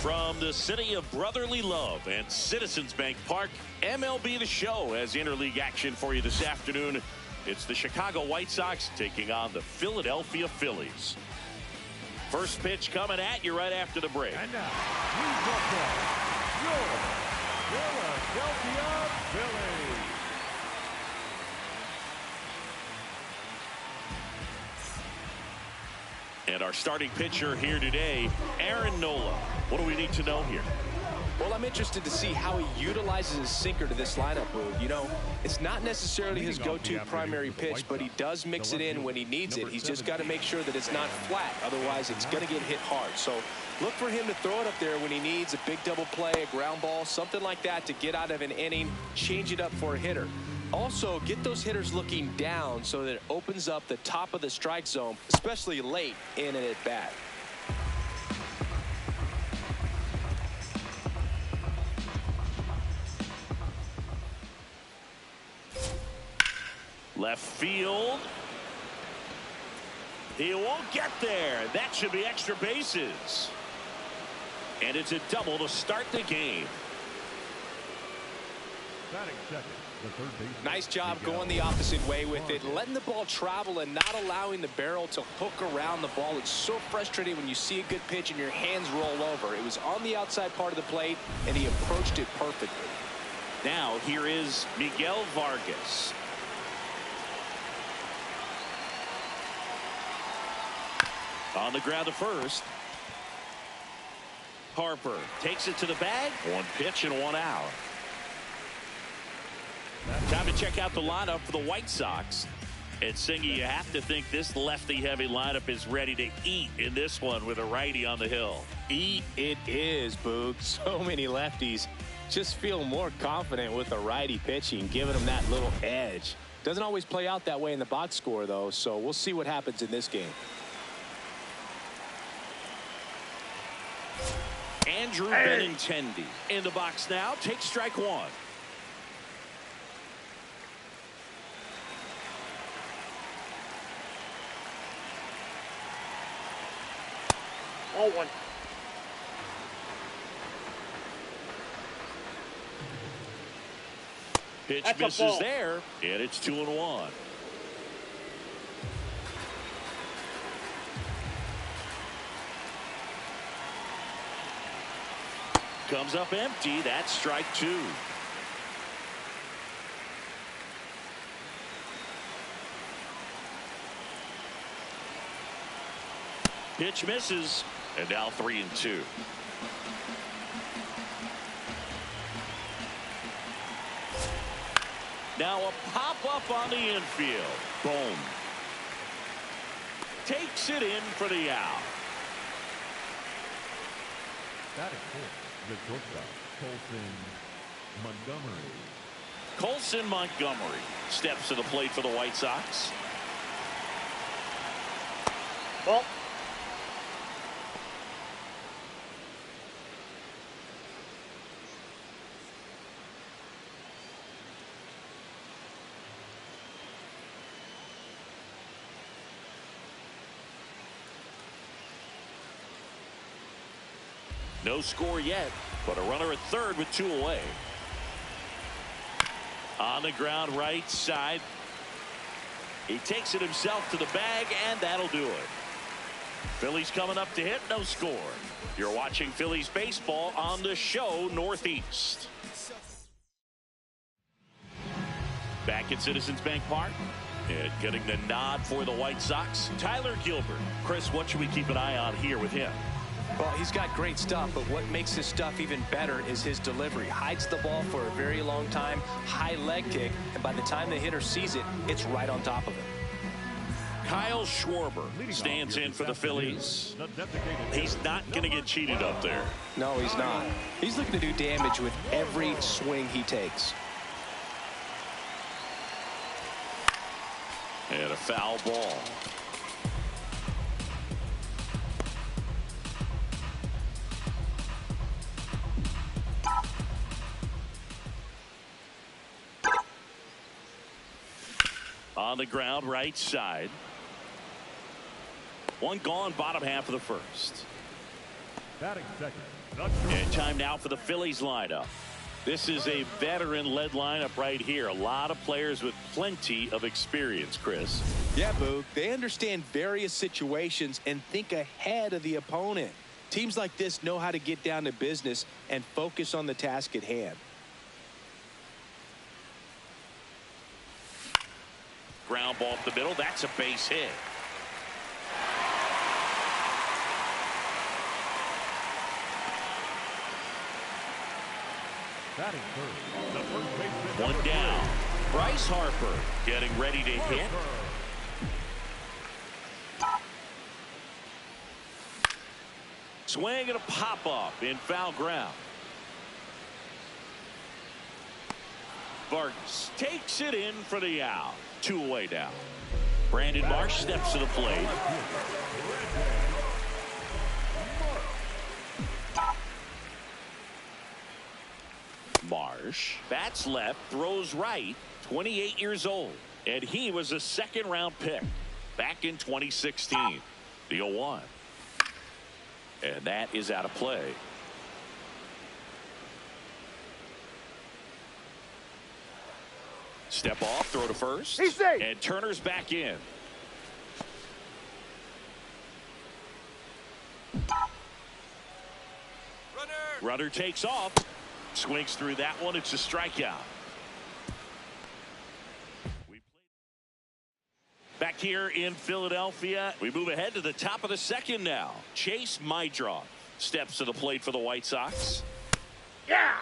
From the city of brotherly love and Citizens Bank Park, MLB The Show has interleague action for you this afternoon. It's the Chicago White Sox taking on the Philadelphia Phillies. First pitch coming at you right after the break. And now, please welcome your Philadelphia Phillies. And our starting pitcher here today, Aaron Nola. What do we need to know here? Well, I'm interested to see how he utilizes his sinker to this lineup, Boog. You know, it's not necessarily his go-to primary pitch, but he does mix it in when he needs it. He's just got to make sure that it's not flat. Otherwise, it's going to get hit hard. So look for him to throw it up there when he needs a big double play, a ground ball, something like that to get out of an inning, change it up for a hitter. Also, get those hitters looking down so that it opens up the top of the strike zone, especially late in an at-bat. Left field. He won't get there. That should be extra bases. And it's a double to start the game. Nice job going the opposite way with it, letting the ball travel and not allowing the barrel to hook around the ball. It's so frustrating when you see a good pitch and your hands roll over. It was on the outside part of the plate, and he approached it perfectly. Now here is Miguel Vargas. On the ground to first. Harper takes it to the bag. One pitch and one out. Time to check out the lineup for the White Sox. And Singy, you have to think this lefty-heavy lineup is ready to eat in this one with a righty on the hill. Eat it is, Boog. So many lefties just feel more confident with a righty pitching, giving them that little edge. Doesn't always play out that way in the box score, though, so we'll see what happens in this game. Andrew Benintendi in the box now. Takes strike one. Oh, one. Pitch That's misses there, and it's 2-1. Comes up empty. That's strike two. Pitch misses, and now 3-2. Now a pop-up on the infield. Boom. Takes it in for the out. That is cool. The shortstop, Colson Montgomery. Colson Montgomery steps to the plate for the White Sox. Well. No score yet, but a runner at third with two away. On the ground right side. He takes it himself to the bag, and that'll do it. Phillies coming up to hit, no score. You're watching Phillies baseball on the show Northeast. Back at Citizens Bank Park. And getting the nod for the White Sox, Tyler Gilbert. Chris, what should we keep an eye on here with him? Well, he's got great stuff, but what makes his stuff even better is his delivery. Hides the ball for a very long time, high leg kick, and by the time the hitter sees it, it's right on top of him. Kyle Schwarber stands in for the Phillies. He's not going to get cheated up there. No, he's not. He's looking to do damage with every swing he takes. And a foul ball. On the ground right side. One gone, bottom half of the first. Batting second. And time now for the Phillies lineup. This is a veteran-led lineup right here. A lot of players with plenty of experience, Chris. Yeah, Boog. They understand various situations and think ahead of the opponent. Teams like this know how to get down to business and focus on the task at hand. Ground ball up the middle. That's a base hit. Batting third. The first baseman. One down. Bryce Harper getting ready to hit. Swing and a pop-up in foul ground. Vargas takes it in for the out. 2 away now. Brandon Marsh steps to the plate. Marsh bats left, throws right, 28 years old, and he was a second-round pick back in 2016. The 0-1. And that is out of play. Step off, throw to first. And Turner's back in. Runner takes off. Swings through that one. It's a strikeout. Back here in Philadelphia, we move ahead to the top of the second now. Chase Mydroff steps to the plate for the White Sox. Yeah.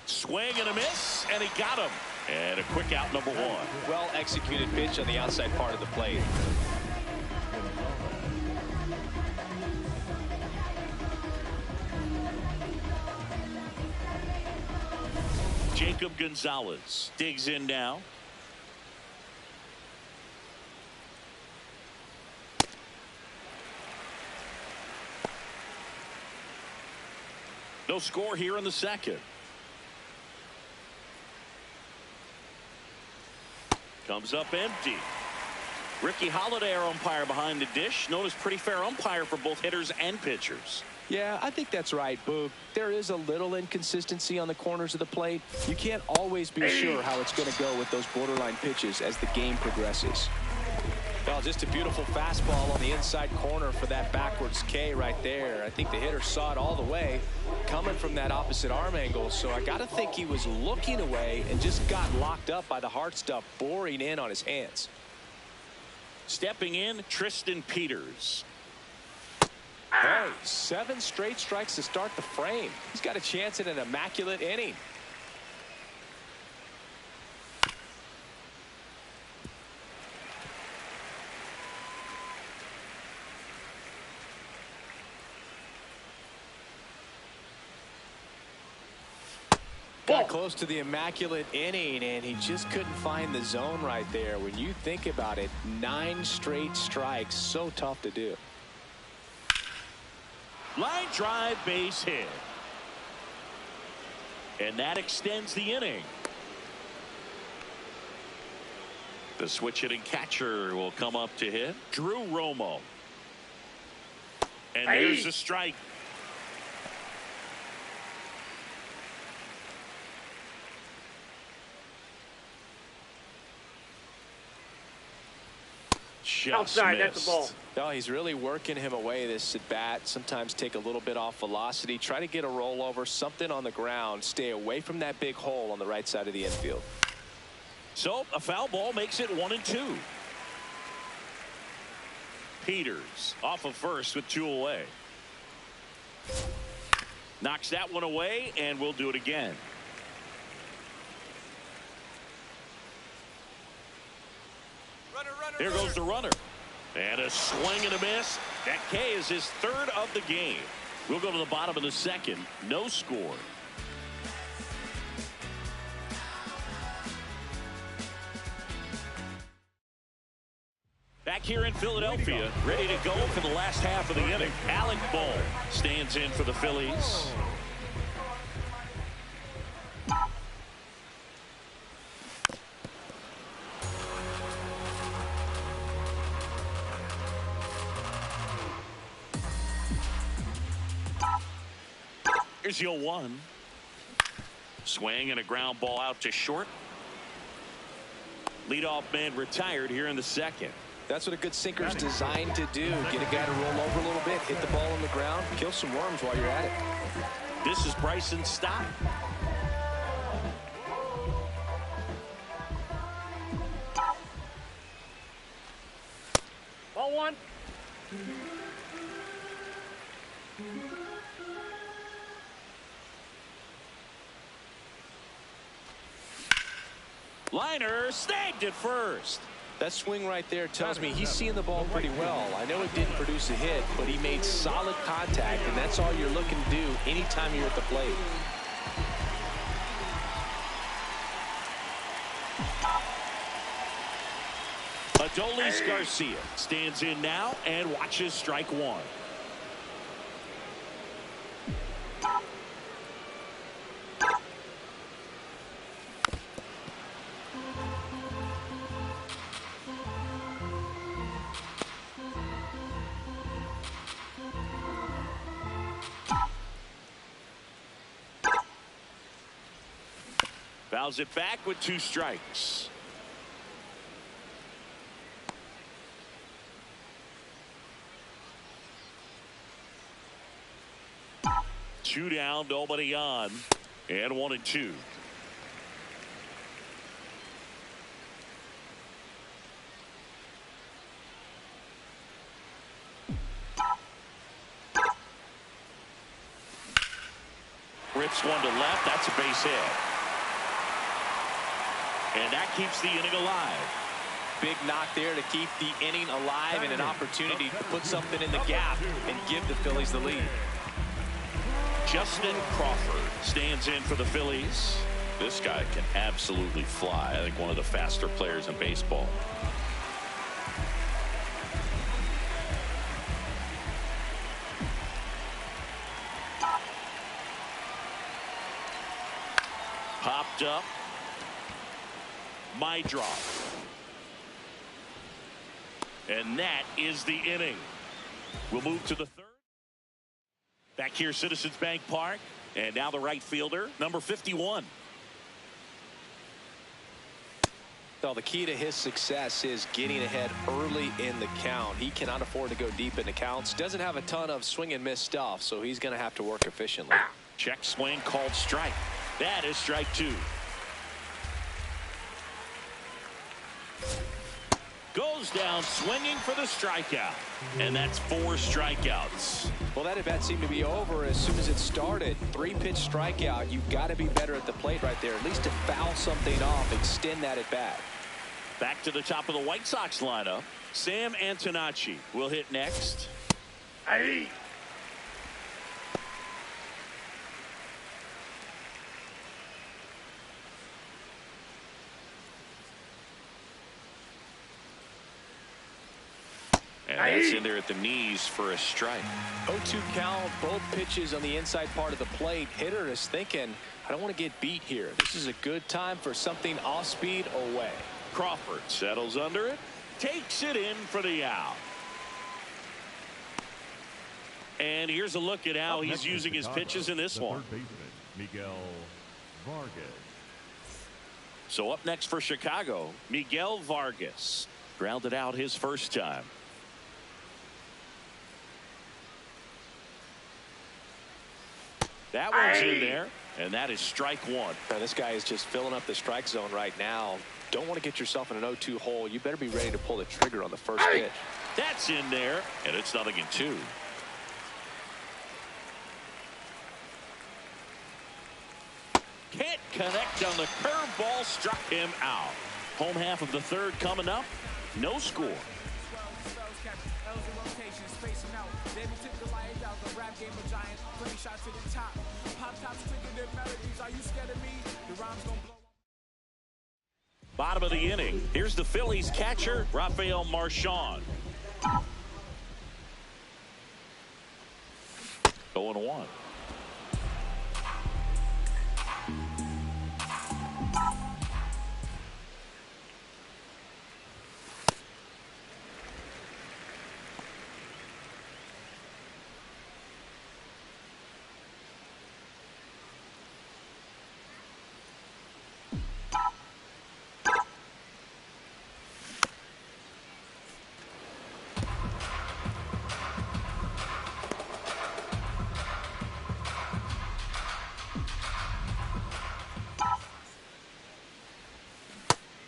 Swing and a miss, and he got him. And a quick out, number 1. Well executed pitch on the outside part of the plate. Jacob Gonzalez digs in now. No score here in the second. Comes up empty. Ricky Holiday, our umpire behind the dish, known as pretty fair umpire for both hitters and pitchers. Yeah, I think that's right, Boog. There is a little inconsistency on the corners of the plate. You can't always be sure how it's going to go with those borderline pitches as the game progresses. Well, just a beautiful fastball on the inside corner for that backwards K right there. I think the hitter saw it all the way coming from that opposite arm angle. So I got to think he was looking away and just got locked up by the hard stuff boring in on his hands. Stepping in, Tristan Peters. Hey, 7 straight strikes to start the frame. He's got a chance at an immaculate inning. Got close to the immaculate inning, and he just couldn't find the zone right there. When you think about it, 9 straight strikes, so tough to do. Line drive, base hit. And that extends the inning. The switch hitting catcher will come up to hit. Drew Romo. And there's a strike. Outside, that's the ball. No, he's really working him away this at bat. Sometimes take a little bit off velocity, try to get a rollover, something on the ground, stay away from that big hole on the right side of the infield. So a foul ball makes it 1-2. Peters off of first with 2 away. Knocks that one away, and we'll do it again. Here goes the runner. And a swing and a miss. That K is his 3rd of the game. We'll go to the bottom of the second. No score. Back here in Philadelphia, ready to go for the last half of the inning. Alec Bohm stands in for the Phillies. Here's your 1. Swing and a ground ball out to short. Leadoff man retired here in the second. That's what a good sinker is designed to do. Get a guy to roll over a little bit, hit the ball on the ground, kill some worms while you're at it. This is Bryson Stott. Ball 1. Liner snagged at first. That swing right there tells me he's seeing the ball pretty well. I know it didn't produce a hit, but he made solid contact, and that's all you're looking to do anytime you're at the plate. Adolis Garcia stands in now and watches strike 1. Fouls it back with 2 strikes. Two down, nobody on, and 1-2. Rips one to left. That's a base hit. And that keeps the inning alive. Big knock there to keep the inning alive and an opportunity to put something in the gap and give the Phillies the lead. Justin Crawford stands in for the Phillies. This guy can absolutely fly. I think one of the faster players in baseball. Popped up. My drop. And that is the inning. We'll move to the third. Back here, Citizens Bank Park. And now the right fielder, number 51. Well, the key to his success is getting ahead early in the count. He cannot afford to go deep in the counts. Doesn't have a ton of swing and miss stuff, so he's going to have to work efficiently. Check swing called strike. That is strike 2. Goes down swinging for the strikeout. And that's 4 strikeouts. Well, that at bat seemed to be over as soon as it started. 3-pitch strikeout. You've got to be better at the plate right there, at least to foul something off, extend that at bat. Back to the top of the White Sox lineup. Sam Antonacci will hit next. Aye. And that's in there at the knees for a strike. 0-2 count, both pitches on the inside part of the plate. Hitter is thinking, I don't want to get beat here. This is a good time for something off speed away. Crawford settles under it, takes it in for the out. And here's a look at how he's using his pitches in this one. Miguel Vargas. So up next for Chicago, Miguel Vargas. Grounded out his first time. That one's in there, and that is strike 1. Now, this guy is just filling up the strike zone right now. Don't want to get yourself in an 0-2 hole. You better be ready to pull the trigger on the first pitch. That's in there, and it's 0-2. Can't connect on the curveball, struck him out. Home half of the third coming up. No score. Bottom of the inning. Here's the Phillies catcher, Rafael Marchand. 0-1.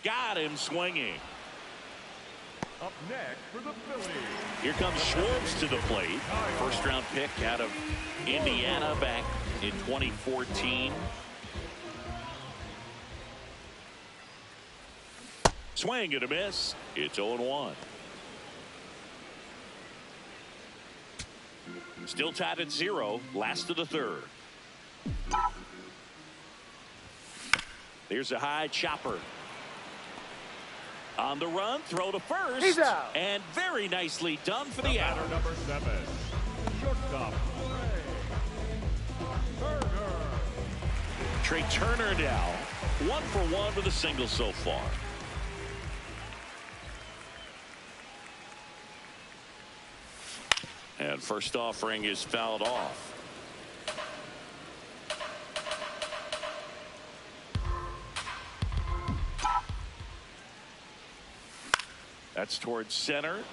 Got him swinging. Up next for the Phillies. Here comes Schwartz to the plate. First round pick out of Indiana back in 2014. Swing and a miss. It's 0-1. Still tied at 0. Last of the third. There's a high chopper. On the run, throw to first. He's out. And very nicely done for the out. Batter number 7. Shortstop. Trey Turner now 1 for 1 with a single so far. And first offering is fouled off. That's towards center.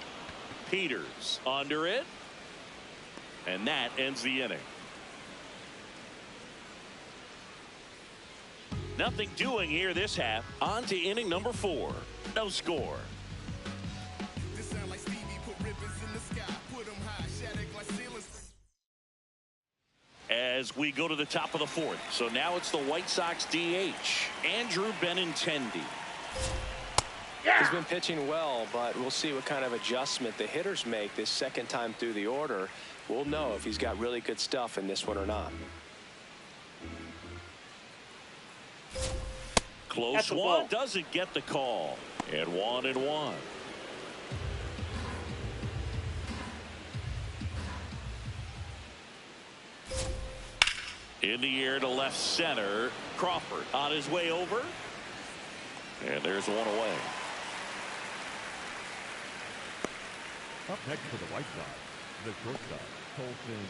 Peters under it. And that ends the inning. Nothing doing here this half. On to inning number 4. No score. As we go to the top of the 4th. So now it's the White Sox DH, Andrew Benintendi. Yeah. He's been pitching well, but we'll see what kind of adjustment the hitters make this second time through the order. We'll know if he's got really good stuff in this one or not. Close one, doesn't get the call. And 1-1. In the air to left center. Crawford on his way over. And there's one away. Up next for the White Sox, the shortstop, Colson.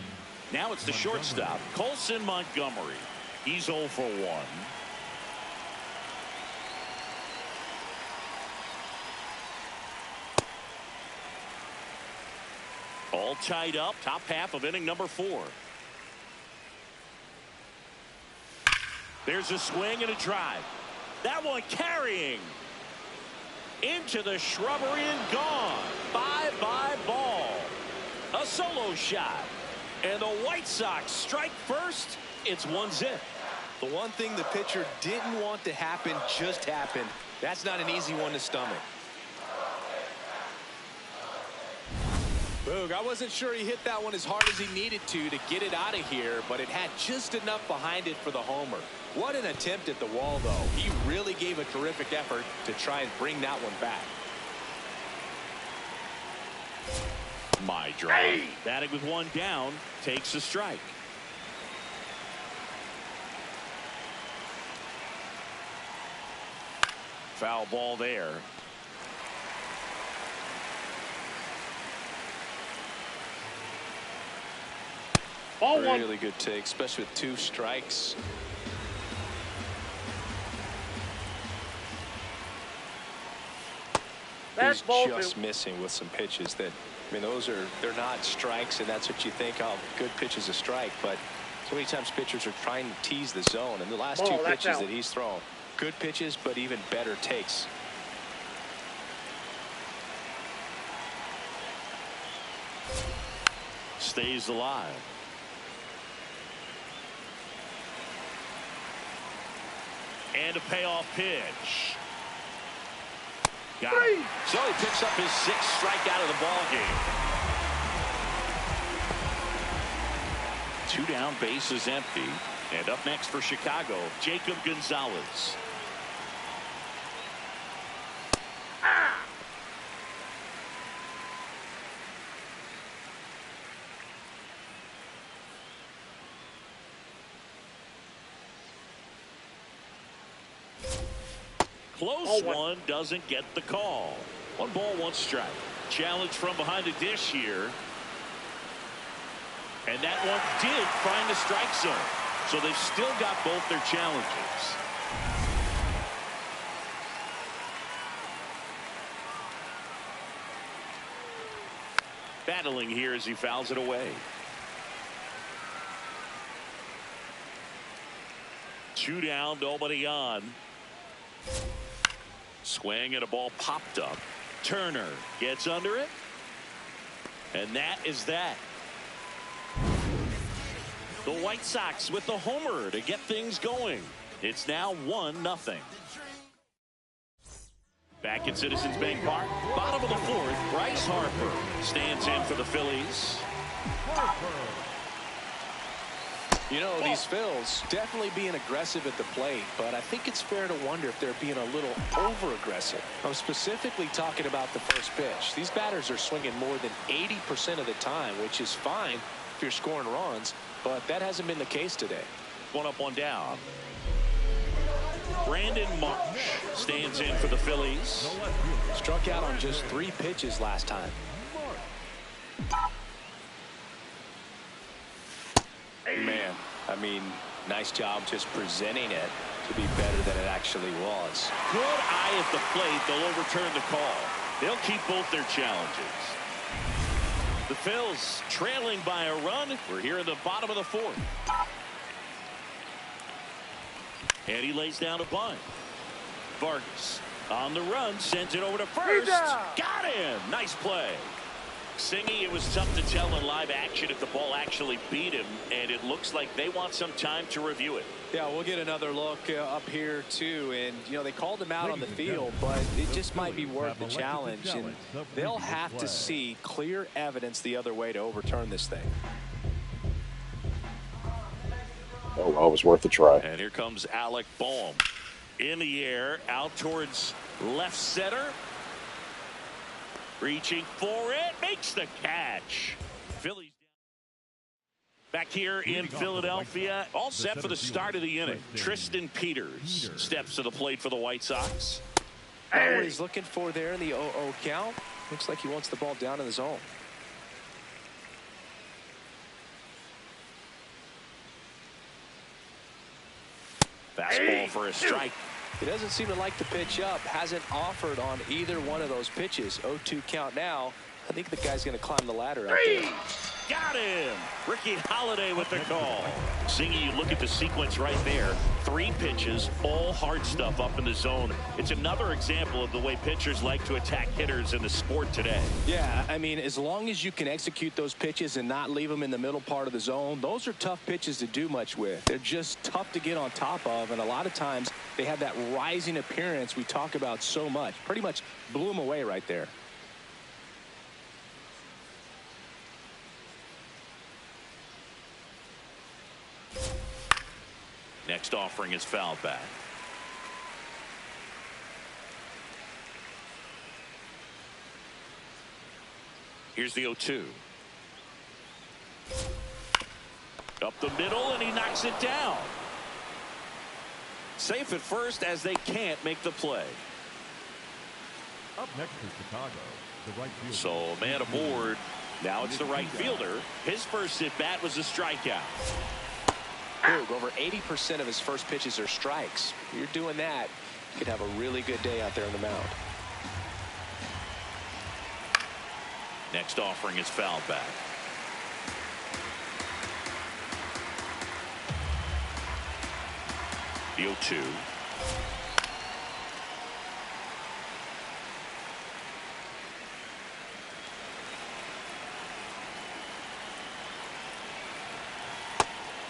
Now it's the shortstop, Colson Montgomery. He's 0 for 1. All tied up, top half of inning number 4. There's a swing and a drive. That one carrying into the shrubbery and gone. Bye-bye ball. A solo shot. And the White Sox strike first. It's 1-0. The one thing the pitcher didn't want to happen just happened. That's not an easy one to stomach. Boog, I wasn't sure he hit that one as hard as he needed to get it out of here, but it had just enough behind it for the homer. What an attempt at the wall, though. He really gave a terrific effort to try and bring that one back. My drive. Batting with one down, takes a strike. Foul ball there. Ball one. Really good take, especially with 2 strikes. He's just missing with some pitches that, I mean, they're not strikes, and that's what you think, oh, good pitch is a strike, but so many times pitchers are trying to tease the zone, and the last 2 pitches that he's thrown, good pitches, but even better takes. Stays alive. And a payoff pitch. Got it. So he picks up his 6th strikeout of the ball game. 2 down, bases empty. And up next for Chicago, Jacob Gonzalez. close one doesn't get the call. 1 ball, 1 strike. Challenge from behind the dish here. And that one did find the strike zone. So they've still got both their challenges. Battling here as he fouls it away. 2 down, nobody on. Swing and a ball popped up. Turner gets under it. And that is that. The White Sox with the homer to get things going. It's now 1-0. Back at Citizens Bank Park, bottom of the 4th, Bryce Harper stands in for the Phillies. You know, these Phils definitely being aggressive at the plate, but I think it's fair to wonder if they're being a little over-aggressive. I'm specifically talking about the first pitch. These batters are swinging more than 80% of the time, which is fine if you're scoring runs, but that hasn't been the case today. 1 up, 1 down. Brandon Marsh stands in for the Phillies. Struck out on just 3 pitches last time. Man, I mean, nice job just presenting it to be better than it actually was. Good eye at the plate. They'll overturn the call. They'll keep both their challenges. The Phils trailing by a run. We're here in the bottom of the 4th. And he lays down a bunt. Vargas on the run, sends it over to first. Got him. Nice play. Singy, it was tough to tell in live action if the ball actually beat him, and it looks like they want some time to review it. Yeah, we'll get another look up here too, and you know they called him out on the field, but it just might be worth the challenge, and they'll have to see clear evidence the other way to overturn this thing. Oh, well, it was worth a try. And here comes Alec Bohm in the air, out towards left center. Reaching for it, makes the catch. Phillies back here in Philadelphia, all set for the start of the inning. Tristan Peters steps to the plate for the White Sox. What he's looking for there in the 0-0 count. Looks like he wants the ball down in the zone. Fastball for a strike. He doesn't seem to like the pitch up. Hasn't offered on either one of those pitches. 0-2 count now. I think the guy's going to climb the ladder out there. Got him. Ricky Holiday with the call. Singy, you look at the sequence right there. 3 pitches, all hard stuff up in the zone. It's another example of the way pitchers like to attack hitters in the sport today. Yeah, I mean, as long as you can execute those pitches and not leave them in the middle part of the zone, those are tough pitches to do much with. They're just tough to get on top of, and a lot of times they have that rising appearance we talk about so much. Pretty much blew them away right there. Next offering is fouled back. Here's the 0-2. Up the middle, and he knocks it down. Safe at first as they can't make the play. Up next is Chicago, the right fielder. So a man aboard. Now it's the right fielder. His first at bat was a strikeout. Over 80% of his first pitches are strikes. You're doing that, you could have a really good day out there on the mound. Next offering is fouled back. The 0-2.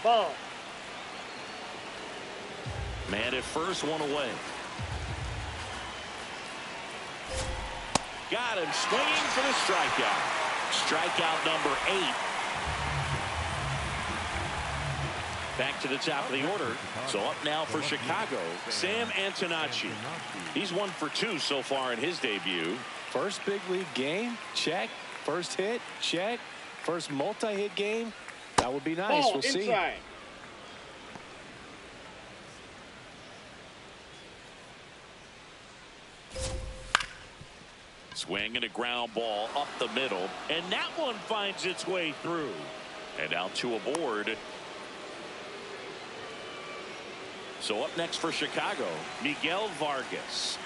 Ball. Man at first, one away. Got him swinging for the strikeout. Strikeout number 8. Back to the top of the order. So up now for Chicago, Sam Antonacci. He's 1 for 2 so far in his debut. First big league game, check. First hit, check. First multi-hit game, that would be nice. Ball we'll see. inside. Swing and a ground ball up the middle, and that one finds its way through. And out to a board. So up next for Chicago, Miguel Vargas.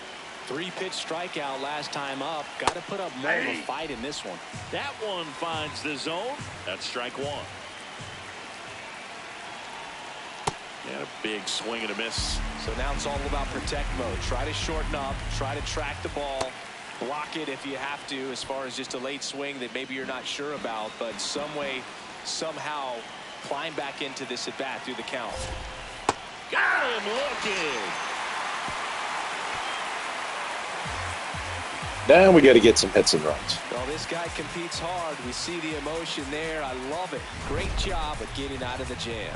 3-pitch strikeout last time up. Got to put up more of a fight in this one. That one finds the zone. That's strike one. And a big swing and a miss. So now it's all about protect mode. Try to shorten up. Try to track the ball. Block it if you have to, as far as just a late swing that maybe you're not sure about. But some way, somehow, climb back into this at bat through the count. Got him looking. Now we got to get some hits and runs. Well, this guy competes hard. We see the emotion there. I love it. Great job at getting out of the jam.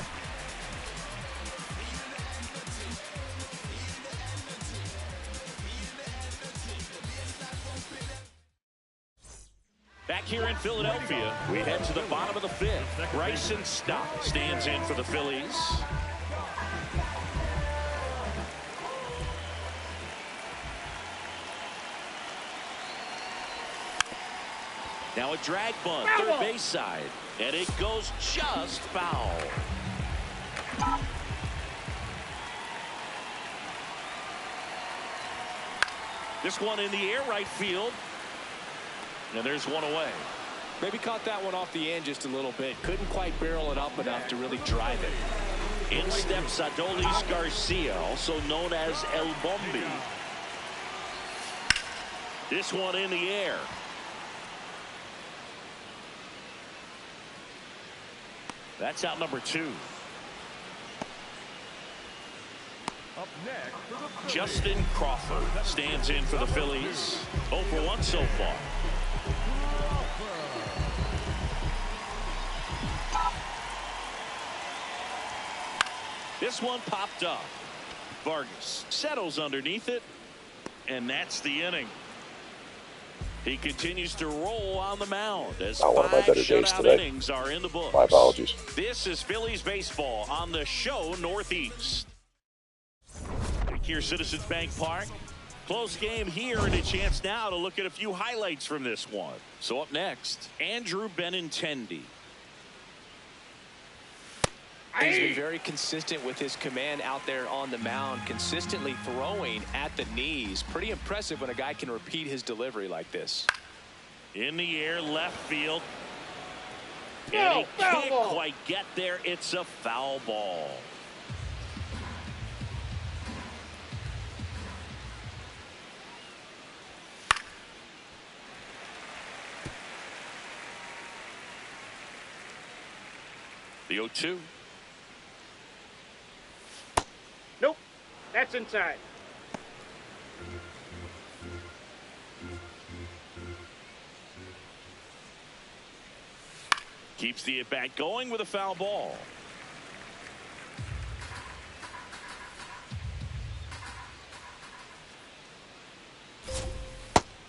Back here in Philadelphia, we head to the bottom of the fifth. Bryson Stott stands in for the Phillies. Now a drag bunt, third base side, and it goes just foul. This one in the air, right field. And there's one away. Maybe caught that one off the end just a little bit. Couldn't quite barrel it up enough to really drive it. In steps Adolis Garcia, also known as El Bombi. This one in the air. That's out number 2. Up next for the Phillies. Justin Crawford stands in for the Phillies. 0 for 1 so far. This one popped up. Vargas settles underneath it, and that's the inning. He continues to roll on the mound as 5 shutout innings are in the books. My apologies. This is Phillies baseball on the show Northeast. Here, Citizens Bank Park. Close game here, and a chance now to look at a few highlights from this one. So up next, Andrew Benintendi. He's been very consistent with his command out there on the mound, consistently throwing at the knees. Pretty impressive when a guy can repeat his delivery like this. In the air, left field. And he can't quite get there. It's a foul ball. The 0-2. Nope. That's inside. Keeps the at-bat going with a foul ball.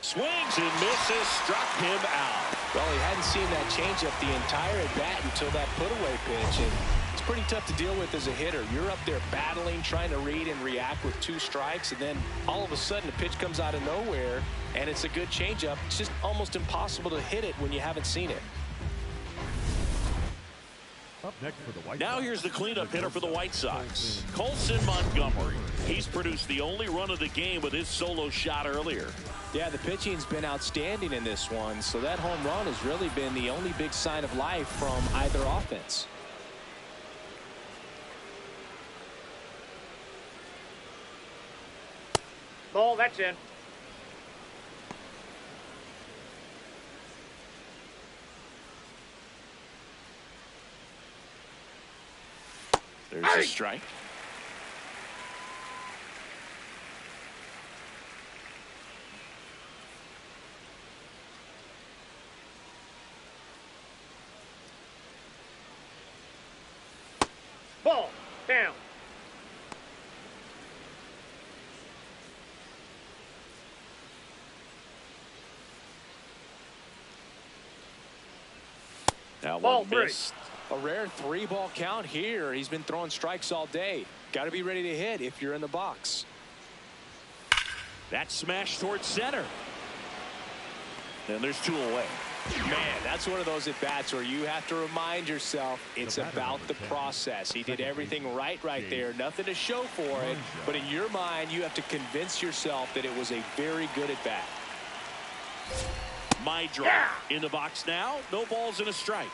Swings and misses, struck him out. Well, he hadn't seen that changeup the entire at-bat until that put-away pitch. And it's pretty tough to deal with as a hitter. You're up there battling, trying to read and react with 2 strikes, and then all of a sudden a pitch comes out of nowhere, and it's a good changeup. It's just almost impossible to hit it when you haven't seen it. Up next for the White Now Sox. here's the cleanup hitter for the White Sox, Colson Montgomery. He's produced the only run of the game with his solo shot earlier. Yeah, the pitching's been outstanding in this one, so that home run has really been the only big sign of life from either offense. Ball, that's in. There's a strike. Ball, down. Now Ball one three. missed. A rare 3-ball count here. He's been throwing strikes all day. Got to be ready to hit if you're in the box. That smash towards center. And there's 2 away. Man, that's one of those at-bats where you have to remind yourself it's about the process. He did everything right there. Nothing to show for it. But in your mind, you have to convince yourself that it was a very good at-bat. My draw in the box now. No balls and a strike.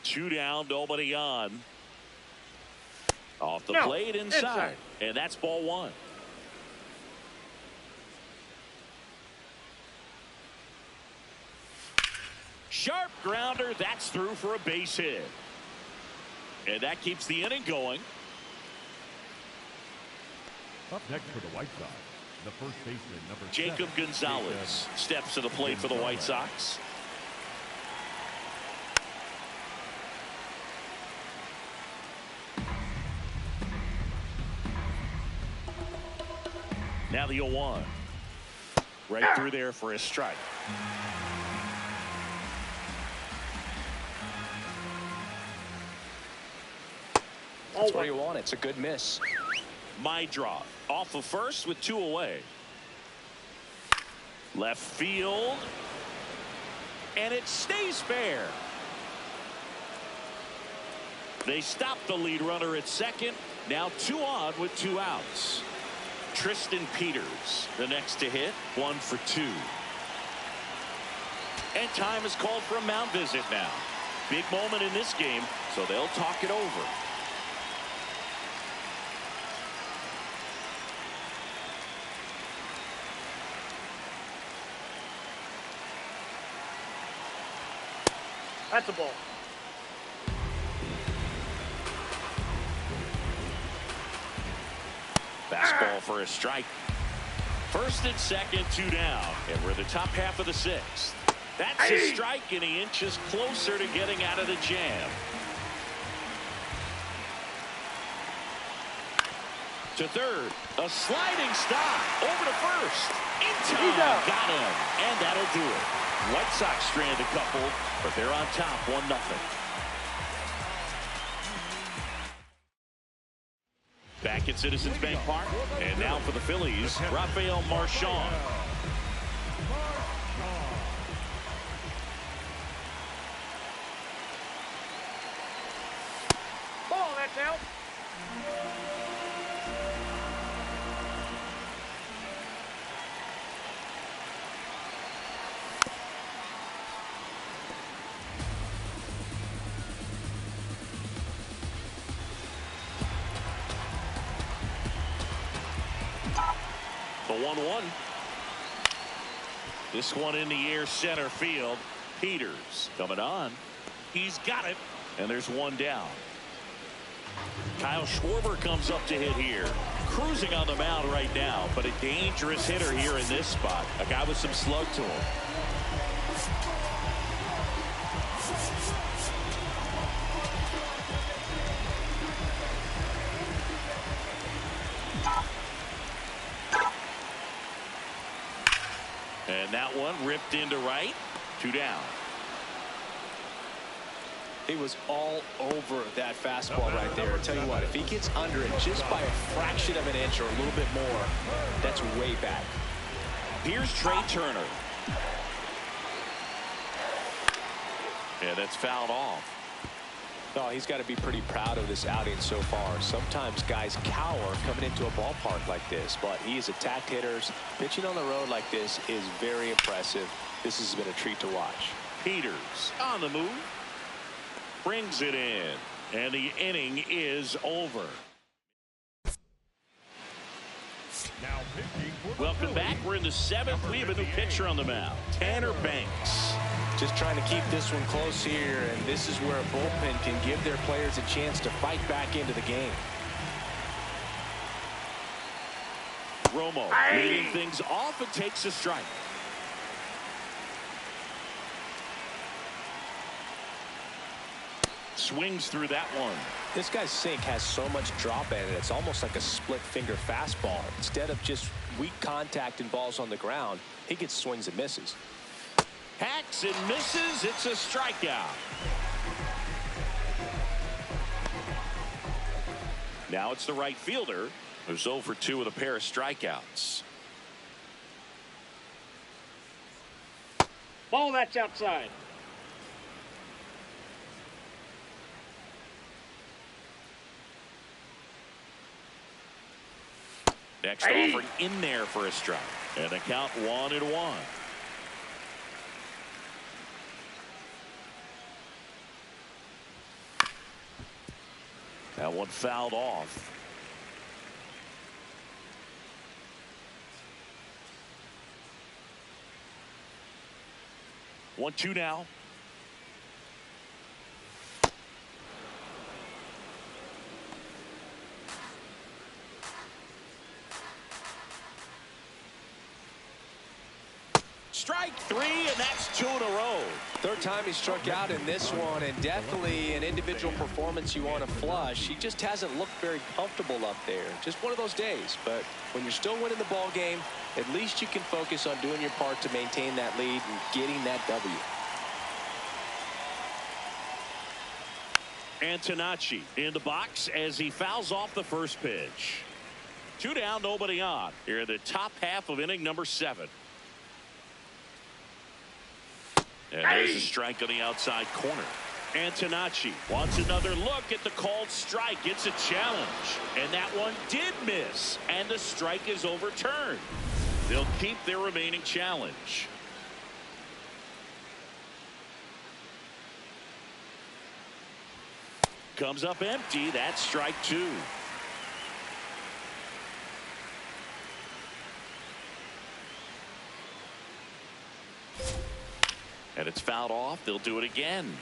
Two down, nobody on. Off the plate inside. And that's ball 1. Sharp grounder. That's through for a base hit. And that keeps the inning going. Up next for the White Sox, the first baseman, number Jacob 7, Gonzalez steps to the plate for the White Sox. Now the 0-1. Right through there for a strike. That's where you want it. It's a good miss. My draw off of first with 2 away. Left field. And it stays fair. They stop the lead runner at second. Now 2 on with 2 outs. Tristan Peters, the next to hit, 1 for 2. And time is called for a mound visit now. Big moment in this game, so they'll talk it over. That's a ball. Fastball for a strike. First and second, 2 down. And we're in the top half of the 6th. That's a strike, and he inches closer to getting out of the jam. To third. A sliding stop. Over to first. In time. Got him. And that'll do it. White Sox strand a couple, but they're on top 1-0. Back at Citizens Bank Park, and now for the Phillies, Rafael Marchand. Ball, that's out. The 1-1. This one in the air, center field. Peters coming on. He's got it, and there's 1 down. Kyle Schwarber comes up to hit here. Cruising on the mound right now, but a dangerous hitter here in this spot. A guy with some slug to him. And that one ripped into right. 2 down. He was all over that fastball right there. I'll tell you what, if he gets under it just by a fraction of an inch or a little bit more, that's way back. Here's Trey Turner. Yeah, that's fouled off. Oh, he's got to be pretty proud of this outing so far. Sometimes guys cower coming into a ballpark like this, but he's attacked hitters. Pitching on the road like this is very impressive. This has been a treat to watch. Peters on the move. Brings it in. And the inning is over. Now pitching for the Welcome back. Phillies. We're in the 7th. We have a new pitcher on the mound. Tanner Banks. Just trying to keep this one close here, and this is where a bullpen can give their players a chance to fight back into the game. Romo leading things off and takes a strike. Swings through that one. This guy's sink has so much drop in it, it's almost like a split finger fastball. Instead of just weak contact and balls on the ground, he gets swings and misses. Hacks and misses. It's a strikeout. Now it's the right fielder who's 0 for 2 with a pair of strikeouts. Ball, that's outside. Next offering in there for a strike. And the count 1-1. That one fouled off. 1-2 now. Strike 3, and that's 2 in a row. Third time he struck out in this one, and definitely an individual performance you want to flush. He just hasn't looked very comfortable up there. Just one of those days. But when you're still winning the ball game, at least you can focus on doing your part to maintain that lead and getting that W. Antonacci in the box as he fouls off the first pitch. 2 down, nobody on. Here in the top half of inning number 7. And there's a strike on the outside corner. Antonacci wants another look at the called strike. It's a challenge. And that one did miss. And the strike is overturned. They'll keep their remaining challenge. Comes up empty. That's strike 2. And it's fouled off. They'll do it again.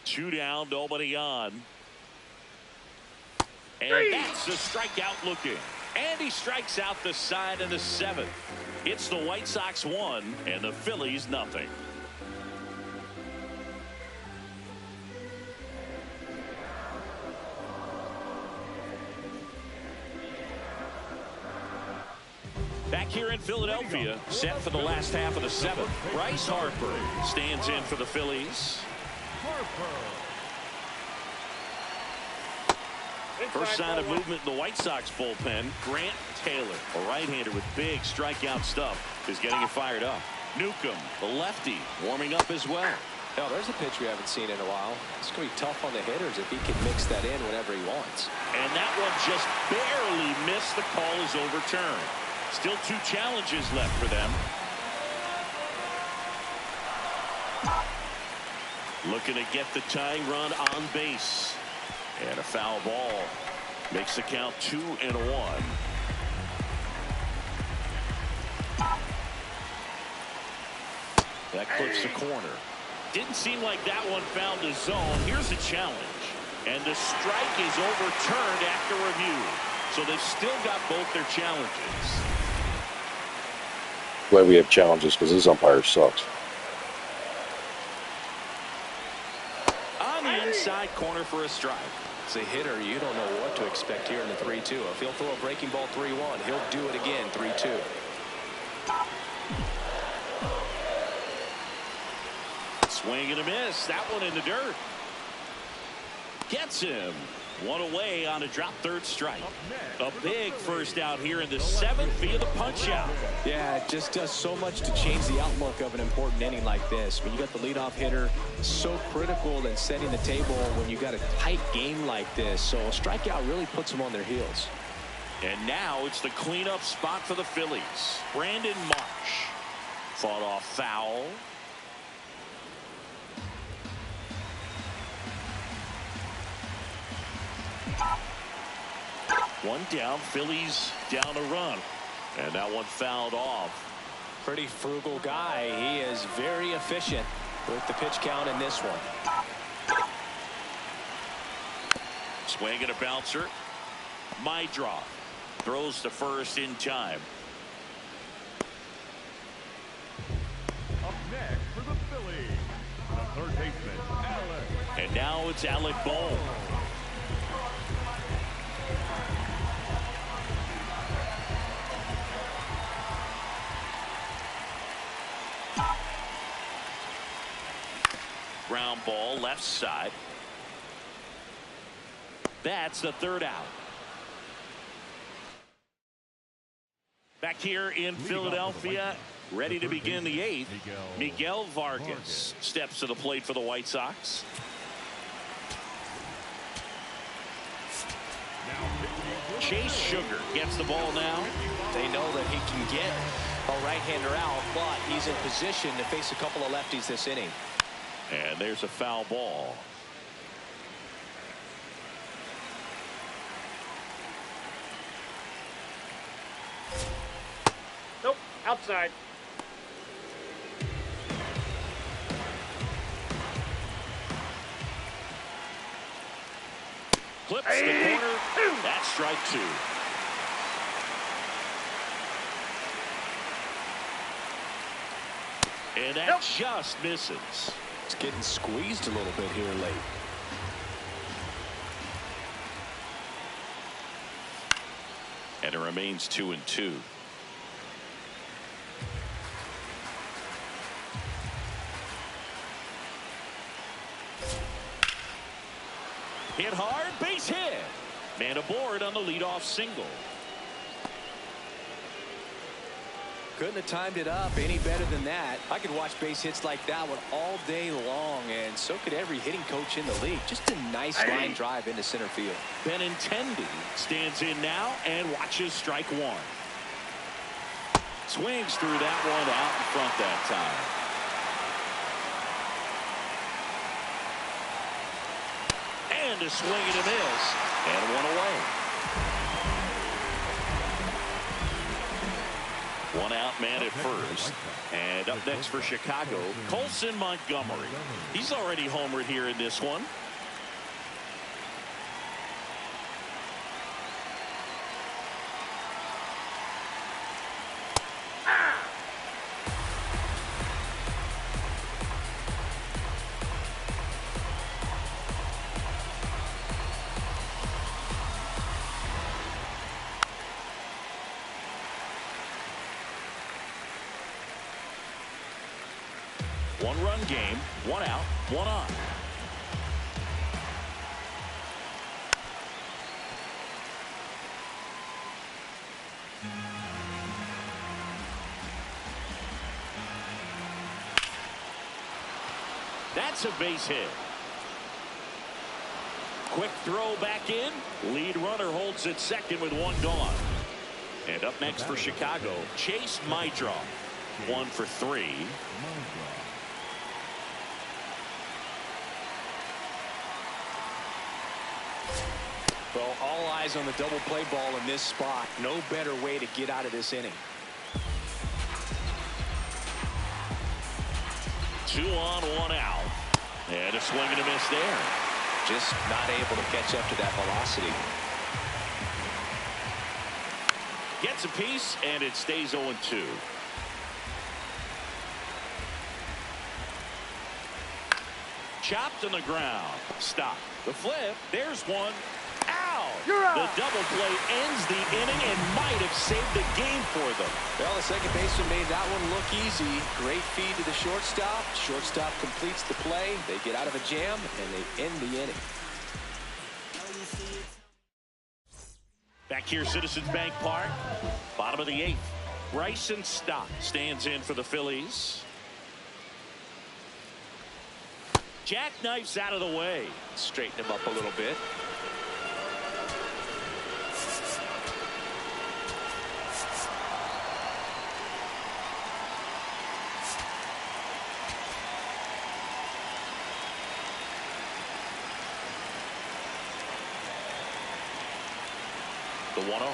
Two down, nobody on. And that's a strikeout looking. And he strikes out the side in the 7th. It's the White Sox 1 and the Phillies nothing. Back here in Philadelphia, set for the last half of the 7th. Bryce Harper stands in for the Phillies. First sign of movement in the White Sox bullpen. Grant Taylor, a right-hander with big strikeout stuff, is getting it fired up. Newcomb, the lefty, warming up as well. Now, there's a pitch we haven't seen in a while. It's going to be tough on the hitters if he can mix that in whenever he wants. And that one just barely missed. The call is overturned. Still 2 challenges left for them. Looking to get the tying run on base. And a foul ball makes the count 2-1. That clips the corner. Didn't seem like that one found the zone. Here's a challenge. And the strike is overturned after review. So they've still got both their challenges. Glad we have challenges because this umpire sucks. On the inside corner for a strike. As a hitter, you don't know what to expect here in the 3-2. If he'll throw a breaking ball 3-1, he'll do it again 3-2. Swing and a miss. That one in the dirt. Gets him. One away on a drop third strike. A big first out here in the 7th via the punch out. Yeah, it just does so much to change the outlook of an important inning like this. When you got the leadoff hitter, so critical in setting the table when you got a tight game like this. So a strikeout really puts them on their heels. And now it's the cleanup spot for the Phillies. Brandon Marsh fought off foul. One down, Phillies down a run. And that one fouled off. Pretty frugal guy. He is very efficient with the pitch count in this one. Swing and a bouncer. Mydroff throws to first in time. Up next for the Phillies, the third baseman, Alec. And now it's Alec Bohm. Ground ball left side. That's the third out. Back here in Philadelphia, ready to begin the eighth. Miguel Vargas steps to the plate for the White Sox. Chase Sugar gets the ball now. They know that he can get a right-hander out, but he's in position to face a couple of lefties this inning. And there's a foul ball. Nope, outside. Clips the corner. That's strike two. And that just misses. It's getting squeezed a little bit here late. And it remains 2-2. Hit hard, base hit. Man aboard on the leadoff single. Couldn't have timed it up any better than that. I could watch base hits like that one all day long, and so could every hitting coach in the league. Just a nice line drive into center field. Benintendi stands in now and watches strike one. Swings through that one out in front that time. And a swing and a miss, and one away. One out man at first. And up next for Chicago, Colson Montgomery. He's already homered here in this one. One-run game, one out, one on. That's a base hit. Quick throw back in. Lead runner holds at second with one gone. And up next for Chicago, Chase Maidra. 1 for 3. Well, all eyes on the double play ball in this spot. No better way to get out of this inning. 2 on, 1 out. And a swing and a miss there. Just not able to catch up to that velocity. Gets a piece, and it stays 0-2. Chopped on the ground. Stop. The flip. There's one. Out. The double play ends the inning and might have saved the game for them. Well, the second baseman made that one look easy. Great feed to the shortstop. Shortstop completes the play. They get out of a jam, and they end the inning. Back here, Citizens Bank Park. Bottom of the 8th. Bryson Stott stands in for the Phillies. Jackknifes out of the way. Straighten him up a little bit. The 1-0.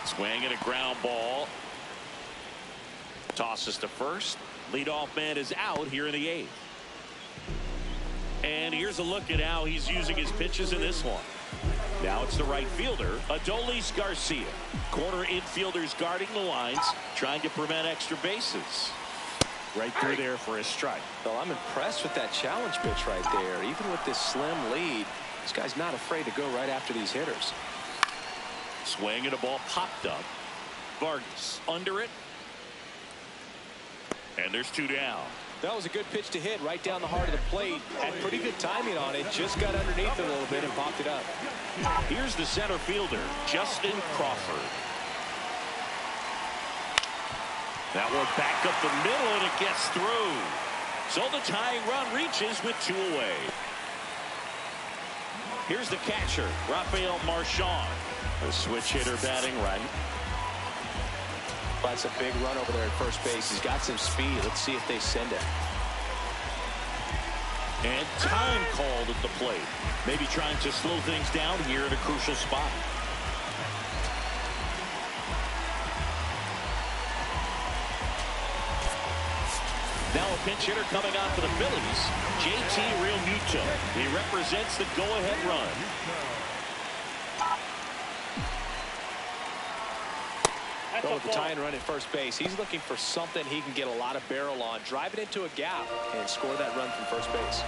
Swing and a ground ball. Tosses to first. Leadoff man is out here in the 8th. And here's a look at how he's using his pitches in this one. Now it's the right fielder, Adolis Garcia. Corner infielders guarding the lines, trying to prevent extra bases. Right through there for a strike. Well, I'm impressed with that challenge pitch right there. Even with this slim lead, this guy's not afraid to go right after these hitters. Swing and a ball popped up. Vargas under it. And there's 2 down. That was a good pitch to hit right down the heart of the plate. Had pretty good timing on it. Just got underneath it a little bit and popped it up. Here's the center fielder, Justin Crawford. That one back up the middle, and it gets through. So the tying run reaches with 2 away. Here's the catcher, Rafael Marchand. The switch hitter batting right. That's a big run over there at first base. He's got some speed. Let's see if they send it. And time called at the plate. Maybe trying to slow things down here at a crucial spot. Now a pinch hitter coming on for the Phillies, JT Realmuto. He represents the go-ahead run. Oh, the tying run at first base. He's looking for something he can get a lot of barrel on. Drive it into a gap and score that run from first base.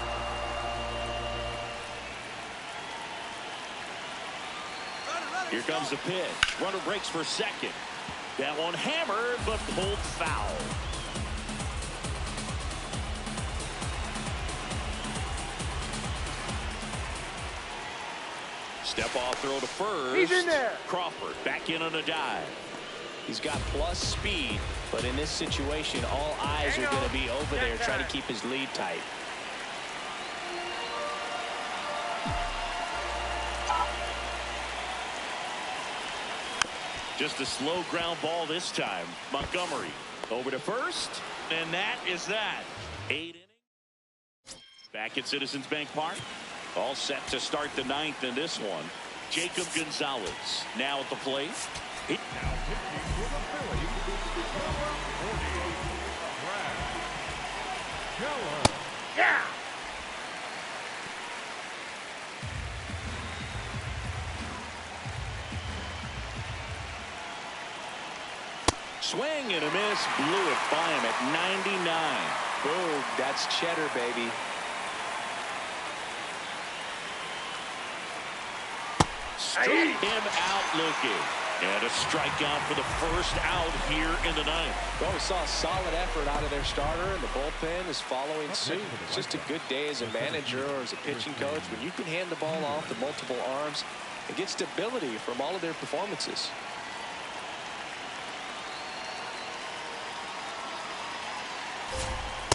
Here comes the pitch. Runner breaks for second. That one hammered, but pulled foul. Step off throw to first. He's in there. Crawford back in on a dive. He's got plus speed, but in this situation, all eyes are going to be over there trying to keep his lead tight. Just a slow ground ball this time. Montgomery over to first, and that is that. 8 innings. Back at Citizens Bank Park. All set to start the 9th in this one. Jacob Gonzalez now at the plate. Now pitching for the Phillies, number 40, Brad Keller. Yeah. Swing and a miss. Blew it by him at 99. Boom. That's cheddar, baby. Struck him out looking. And a strikeout for the first out here in the 9th. Well, we saw a solid effort out of their starter, and the bullpen is following suit. It's just a good day as a manager or as a pitching coach when you can hand the ball off to multiple arms and get stability from all of their performances.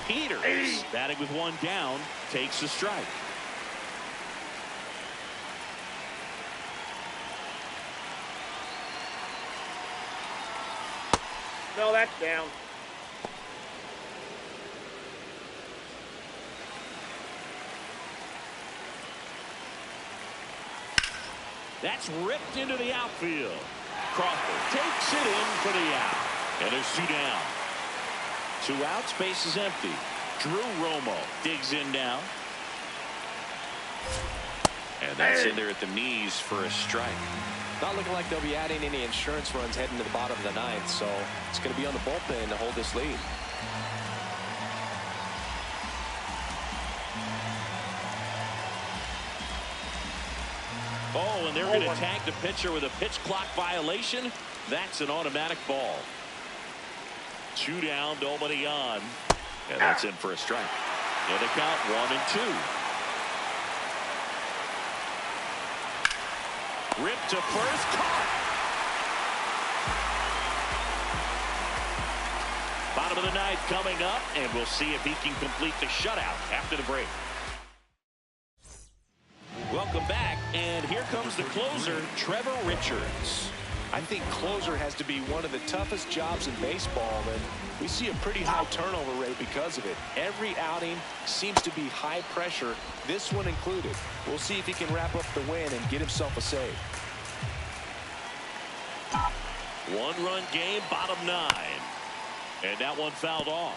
Peters, batting with 1 down, takes the strike. No, that's down. That's ripped into the outfield. Crawford takes it in for the out. And there's 2 down. 2 outs, base is empty. Drew Romo digs in now. And that's in there at the knees for a strike. Not looking like they'll be adding any insurance runs heading to the bottom of the 9th, so it's going to be on the bullpen to hold this lead. Oh, and they're going to tag the pitcher with a pitch clock violation. That's an automatic ball. 2 down, nobody on. And that's in for a strike. And the count 1-2. Ripped to first, caught. Bottom of the 9th coming up, and we'll see if he can complete the shutout after the break. Welcome back, and here comes the closer, Trevor Richards. I think closer has to be one of the toughest jobs in baseball, and we see a pretty high turnover rate because of it. Every outing seems to be high pressure, this one included. We'll see if he can wrap up the win and get himself a save. 1-run game, bottom 9. And that one fouled off.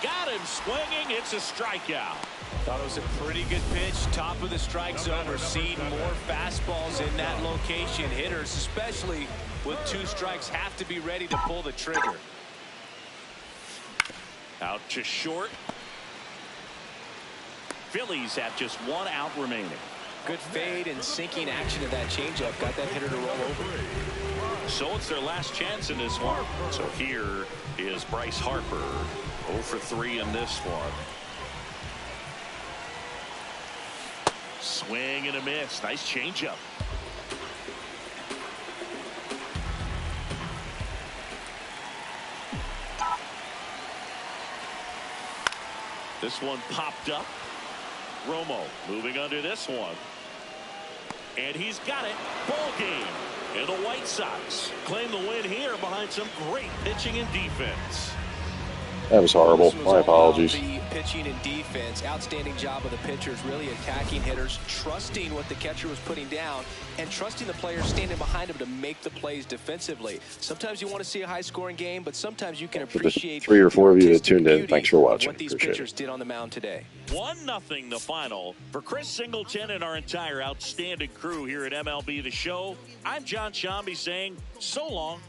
Got him swinging. It's a strikeout. Thought it was a pretty good pitch. Top of the strike zone. We're seeing more fastballs in that location. Hitters, especially with 2 strikes, have to be ready to pull the trigger. Out to short. Phillies have just 1 out remaining. Good fade and sinking action of that changeup. Got that hitter to roll over. So it's their last chance in this one. So here is Bryce Harper. 0 for 3 in this one. Swing and a miss. Nice changeup. This one popped up. Romo moving under this one. And he's got it. Ball game. And the White Sox claim the win here behind some great pitching and defense. That was horrible. My apologies. The pitching and defense, outstanding job of the pitchers, really attacking hitters, trusting what the catcher was putting down, and trusting the players standing behind him to make the plays defensively. Sometimes you want to see a high-scoring game, but sometimes you can appreciate 3 or 4 of you that tuned in. Thanks for watching. What these pitchers did on the mound today. 1-0 the final. For Chris Singleton and our entire outstanding crew here at MLB The Show, I'm John Shambi saying so long.